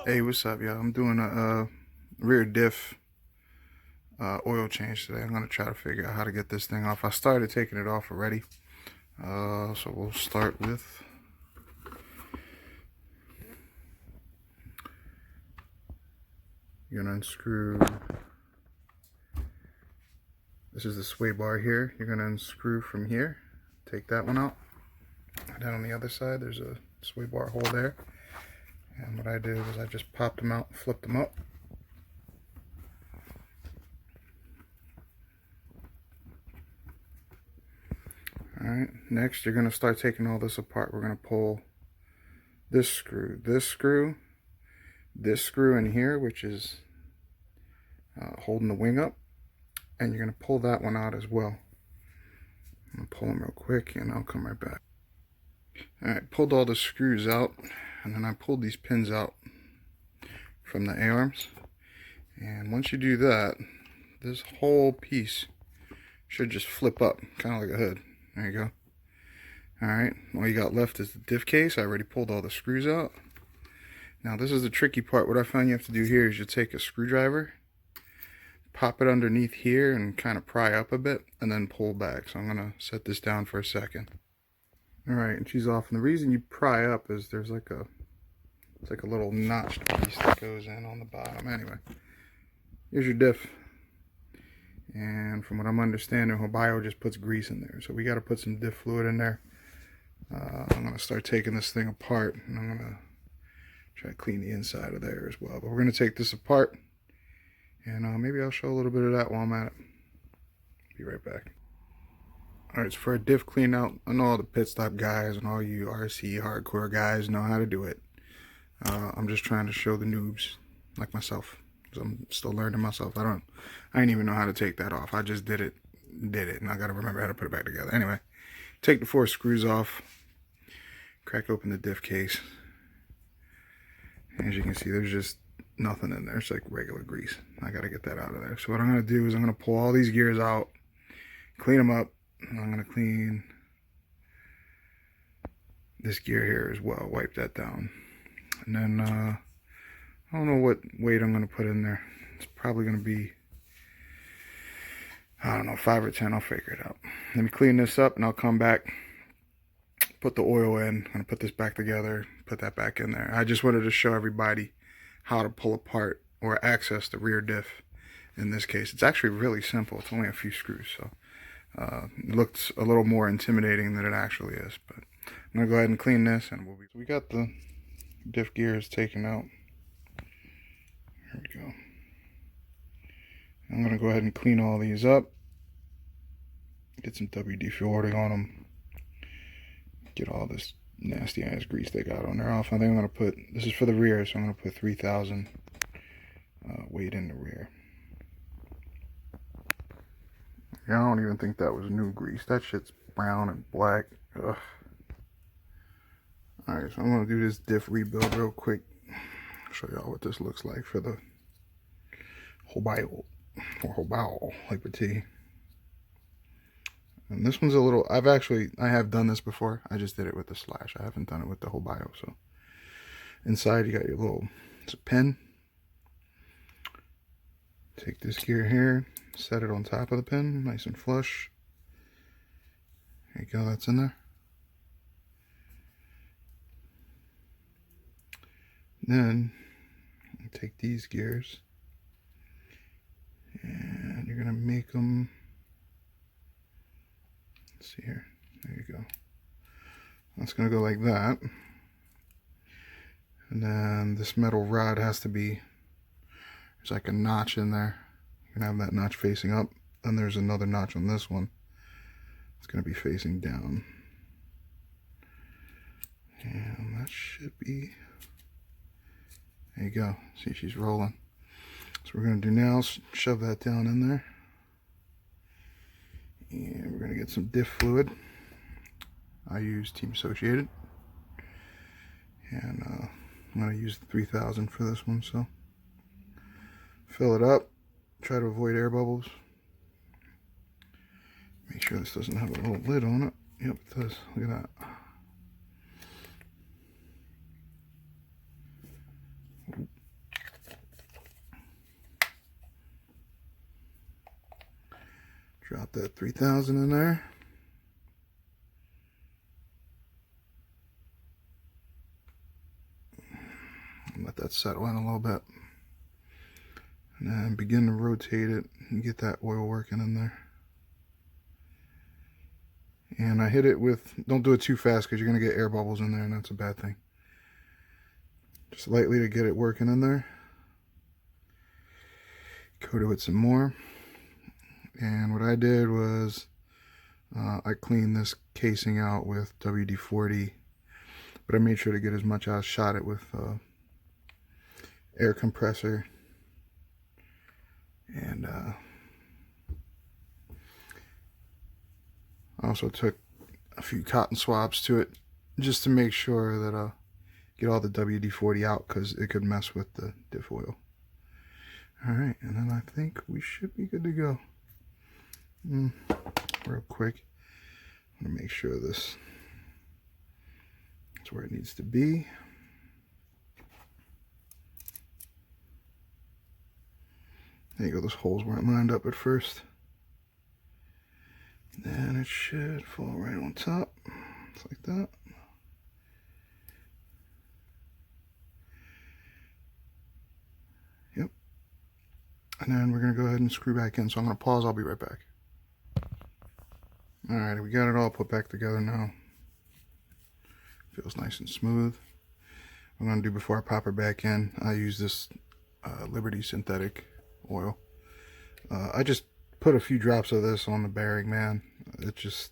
Hey, what's up, y'all? I'm doing a rear diff oil change today. I'm gonna try to figure out how to get this thing off. I started taking it off already, so we'll start with you're gonna unscrew. This is the sway bar here. You're gonna unscrew from here. Take that one out. And then on the other side, there's a sway bar hole there. And what I did was I just popped them out, flipped them up. Alright, next you're going to start taking all this apart. We're going to pull this screw, this screw in here, which is holding the wing up, and you're going to pull that one out as well. I'm going to pull them real quick and I'll come right back. Alright, pulled all the screws out, and then I pulled these pins out from the A-arms. And once you do that, this whole piece should just flip up, kind of like a hood. There you go. Alright, all you got left is the diff case. I already pulled all the screws out. Now this is the tricky part. What I found you have to do here is you take a screwdriver, pop it underneath here and kind of pry up a bit, and then pull back. So I'm going to set this down for a second. Alright, and she's off. And the reason you pry up is there's like it's like a little notched piece that goes in on the bottom. Anyway, here's your diff. And from what I'm understanding, Hobao just puts grease in there. So we got to put some diff fluid in there. I'm going to start taking this thing apart, and I'm going to try to clean the inside of there as well. But we're going to take this apart, and maybe I'll show a little bit of that while I'm at it. Be right back. Alright, so for a diff clean out, I know all the pit stop guys and all you RC hardcore guys know how to do it. I'm just trying to show the noobs like myself. I'm still learning myself. I didn't even know how to take that off. I just did it, and I gotta remember how to put it back together. Anyway, take the 4 screws off, crack open the diff case. As you can see, there's just nothing in there. It's like regular grease. I gotta get that out of there. So what I'm gonna do is I'm gonna pull all these gears out, clean them up, and I'm gonna clean this gear here as well. Wipe that down, and then I don't know what weight I'm going to put in there. It's probably going to be, I don't know, 5 or 10. I'll figure it out. Let me clean this up and I'll come back, put the oil in. I'm going to put this back together, put that back in there. I just wanted to show everybody how to pull apart or access the rear diff. In this case, it's actually really simple. It's only a few screws, so it looks a little more intimidating than it actually is. But I'm going to go ahead and clean this, and we got the diff gears taken out. There we go. I'm going to go ahead and clean all these up. Get some WD fluoride on them. Get all this nasty ass grease they got on there off. I think I'm going to put, this is for the rear, so I'm going to put 3,000 weight in the rear. Yeah, I don't even think that was new grease. That shit's brown and black. Ugh. Alright, so I'm going to do this diff rebuild real quick. Show y'all what this looks like for the Hobao, or Hobao, like with T. And this one's a little, I have done this before. I just did it with the slash. I haven't done it with the Hobao. So inside you got your little, it's a pin. Take this gear here, set it on top of the pin, nice and flush. There you go, that's in there. Then take these gears and you're gonna make them, let's see here, there you go. That's gonna go like that. And then this metal rod has to be, there's like a notch in there. You're gonna have that notch facing up, and there's another notch on this one. It's gonna be facing down. And that should be, there you go. See, she's rolling. So what we're going to do now is shove that down in there. And we're going to get some diff fluid. I use Team Associated. And I'm going to use the 3,000 for this one. So fill it up. Try to avoid air bubbles. Make sure this doesn't have a little lid on it. Yep, it does. Look at that. Drop that 3000 in there. Let that settle in a little bit. And then begin to rotate it and get that oil working in there. And I hit it with, don't do it too fast because you're going to get air bubbles in there and that's a bad thing. Just lightly to get it working in there. Coat it with some more. And what I did was I cleaned this casing out with WD-40, but I made sure to get as much out, shot it with air compressor. And I also took a few cotton swabs to it just to make sure that get all the WD-40 out because it could mess with the diff oil. Alright, and then I think we should be good to go. Real quick, I'm going to make sure this is where it needs to be. There you go, those holes weren't lined up at first. Then it should fall right on top, just like that. Yep. And then we're going to go ahead and screw back in. So I'm going to pause, I'll be right back. Alright, we got it all put back together now. Feels nice and smooth. What I'm going to do before I pop her back in, I use this Liberty synthetic oil. I just put a few drops of this on the bearing, man. It's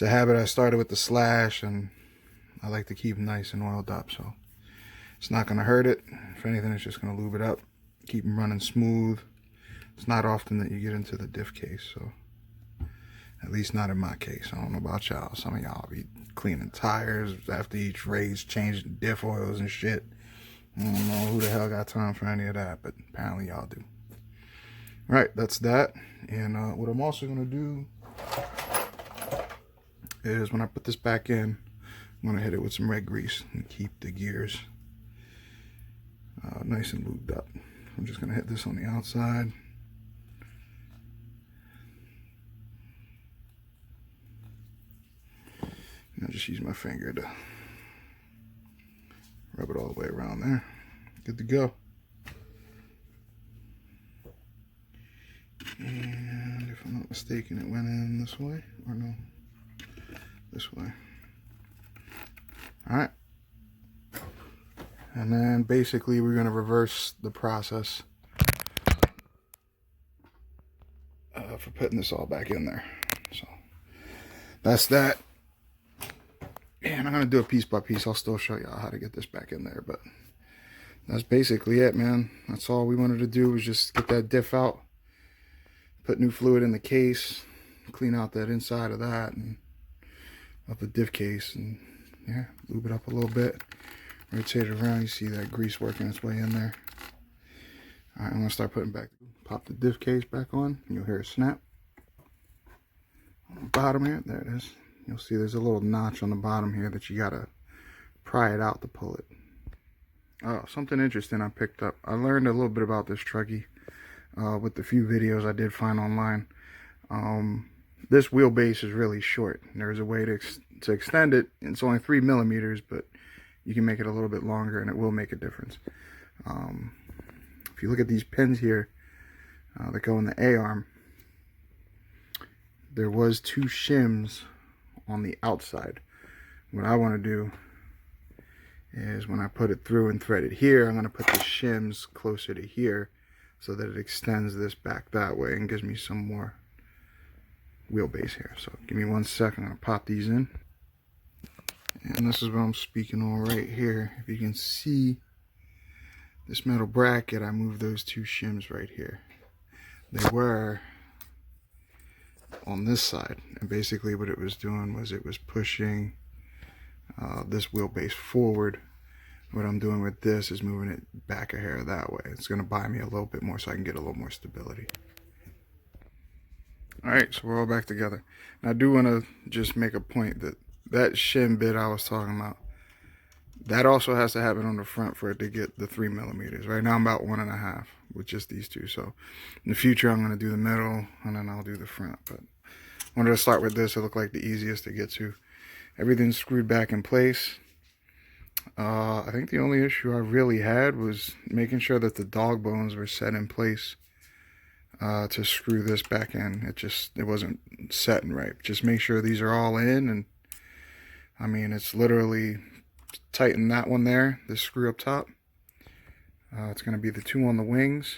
a habit I started with the Slash, and I like to keep them nice and oiled up, so it's not going to hurt it. If anything, it's just going to lube it up, keep them running smooth. It's not often that you get into the diff case, so at least not in my case. I don't know about y'all. Some of y'all be cleaning tires after each race, changing diff oils and shit. I don't know who the hell got time for any of that, but apparently y'all do. Right, that's that. And what I'm also going to do is when I put this back in, I'm going to hit it with some red grease and keep the gears nice and lubed up. I'm just going to hit this on the outside. And I'll just use my finger to rub it all the way around there. Good to go. And if I'm not mistaken, it went in this way, or no, this way. Alright. And then basically we're going to reverse the process for putting this all back in there. So that's that. And I'm going to do it piece by piece. I'll still show y'all how to get this back in there, but that's basically it, man. That's all we wanted to do, was just get that diff out, put new fluid in the case, clean out that inside of that and of the diff case, and yeah, lube it up a little bit, rotate it around. You see that grease working its way in there. All right, I'm gonna start putting back, pop the diff case back on. You'll hear it snap on the bottom here. There it is. You'll see there's a little notch on the bottom here that you gotta pry it out to pull it. Oh, something interesting I picked up. I learned a little bit about this truckie with the few videos I did find online. This wheelbase is really short. There's a way to extend it. It's only 3 millimeters, but you can make it a little bit longer and it will make a difference. If you look at these pins here that go in the A-arm, there was 2 shims on the outside. What I want to do is when I put it through and thread it here, I'm going to put the shims closer to here so that it extends this back that way and gives me some more wheelbase here. So give me 1 second, I'm going to pop these in. And this is what I'm speaking on right here. If you can see this metal bracket, I moved those 2 shims right here. They were on this side, and basically what it was doing was it was pushing this wheelbase forward. What I'm doing with this is moving it back a hair that way. It's going to buy me a little bit more so I can get a little more stability. Alright, so we're all back together. And I do want to just make a point that that shim bit I was talking about, That also has to happen on the front for it to get the 3 millimeters. Right now I'm about 1.5 with just these two. So in the future I'm going to do the middle and then I'll do the front. But I wanted to start with this. It looked like the easiest to get to. Everything's screwed back in place. I think the only issue I really had was making sure that the dog bones were set in place to screw this back in. It wasn't setting right. Just make sure these are all in, and I mean, it's literally tighten that one there, this screw up top. It's going to be the two on the wings,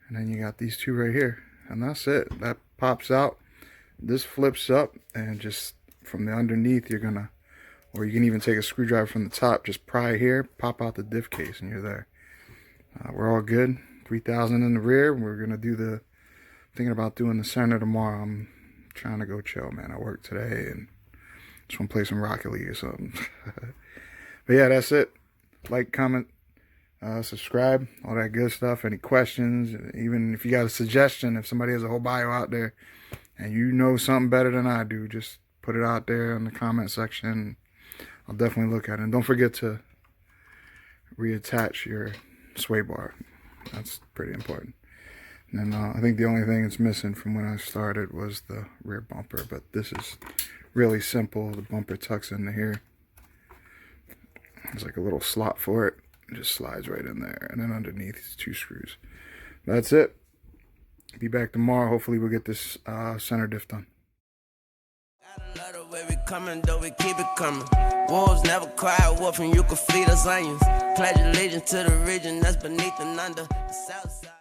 and then you got these two right here, and that's it. That pops out. This flips up, and just from the underneath you're gonna, or you can even take a screwdriver from the top, just pry here, pop out the diff case, and you're there. We're all good. 3,000 in the rear. We're gonna do thinking about doing the center tomorrow. I'm trying to go chill, man. I work today and just want to play some Rocket League or something. But yeah, that's it. Like, comment, subscribe, all that good stuff. Any questions, even if you got a suggestion, if somebody has a Hobao out there and you know something better than I do, just put it out there in the comment section. I'll definitely look at it. And don't forget to reattach your sway bar. That's pretty important. And then I think the only thing it's missing from when I started was the rear bumper. But this is really simple. The bumper tucks into here. There's like a little slot for it. It just slides right in there. And then underneath is 2 screws. That's it. Be back tomorrow. Hopefully we'll get this center diff done. Where we coming, though we keep it coming. Wolves never cry wolf, and you can feed us onions. Pledge allegiance to the region that's beneath and under the south side.